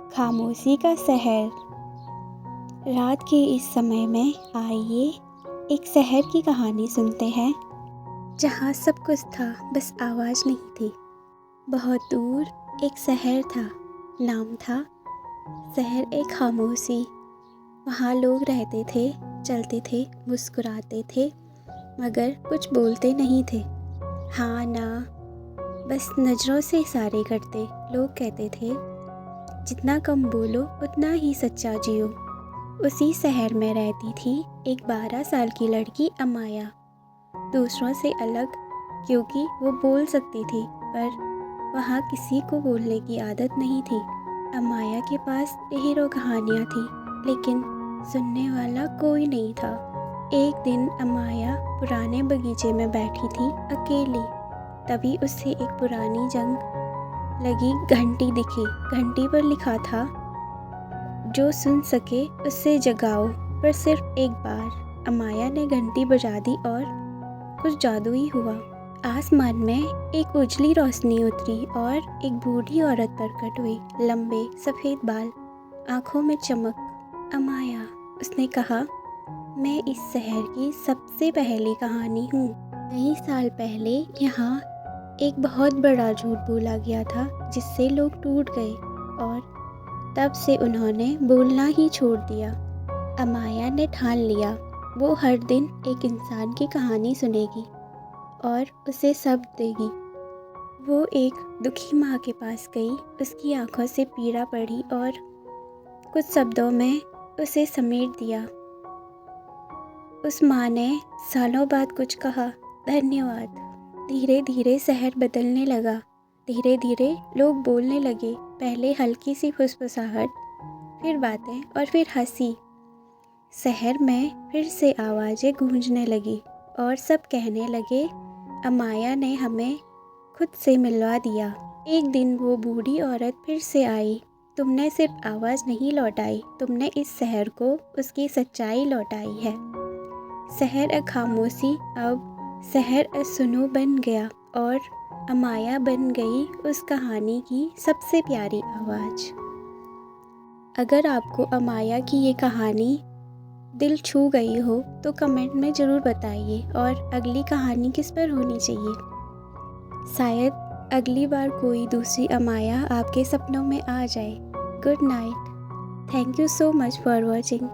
खामोशी का शहर। रात के इस समय में आइए एक शहर की कहानी सुनते हैं, जहाँ सब कुछ था बस आवाज़ नहीं थी। बहुत दूर एक शहर था, नाम था शहर एक खामोशी। वहाँ लोग रहते थे, चलते थे, मुस्कुराते थे, मगर कुछ बोलते नहीं थे। हाँ ना, बस नज़रों से इशारे करते। लोग कहते थे जितना कम बोलो उतना ही सच्चा जियो। उसी शहर में रहती थी एक 12 साल की लड़की अमाया, दूसरों से अलग क्योंकि वो बोल सकती थी, पर वहाँ किसी को बोलने की आदत नहीं थी। अमाया के पास ढेरों कहानियाँ थी, लेकिन सुनने वाला कोई नहीं था। एक दिन अमाया पुराने बगीचे में बैठी थी अकेली। तभी उसे एक पुरानी जंग लगी घंटी दिखी। घंटी पर लिखा था, जो सुन सके उससे जगाओ। पर सिर्फ एक बार अमाया ने घंटी बजा दी और कुछ जादू ही हुआ। आसमान में एक उजली रोशनी उतरी और एक बूढ़ी औरत प्रकट हुई। लंबे सफ़ेद बाल, आँखों में चमक। अमाया, उसने कहा, मैं इस शहर की सबसे पहली कहानी हूँ। कई साल पहले यहाँ एक बहुत बड़ा झूठ बोला गया था, जिससे लोग टूट गए और तब से उन्होंने बोलना ही छोड़ दिया। अमाया ने ठान लिया, वो हर दिन एक इंसान की कहानी सुनेगी और उसे शब्द देगी। वो एक दुखी माँ के पास गई, उसकी आंखों से पीड़ा पड़ी और कुछ शब्दों में उसे समेट दिया। उस माँ ने सालों बाद कुछ कहा, धन्यवाद। धीरे धीरे शहर बदलने लगा। धीरे धीरे लोग बोलने लगे, पहले हल्की सी फुसफुसाहट, फिर बातें और फिर हंसी। शहर में फिर से आवाज़ें गूंजने लगी और सब कहने लगे, अमाया ने हमें खुद से मिलवा दिया। एक दिन वो बूढ़ी औरत फिर से आई। तुमने सिर्फ आवाज़ नहीं लौटाई, तुमने इस शहर को उसकी सच्चाई लौटाई है। शहर ए खामोशी अब शहर ए सुनो बन गया और अमाया बन गई उस कहानी की सबसे प्यारी आवाज़। अगर आपको अमाया की ये कहानी दिल छू गई हो तो कमेंट में ज़रूर बताइए, और अगली कहानी किस पर होनी चाहिए। शायद अगली बार कोई दूसरी अमाया आपके सपनों में आ जाए। Good night. Thank you so much for watching.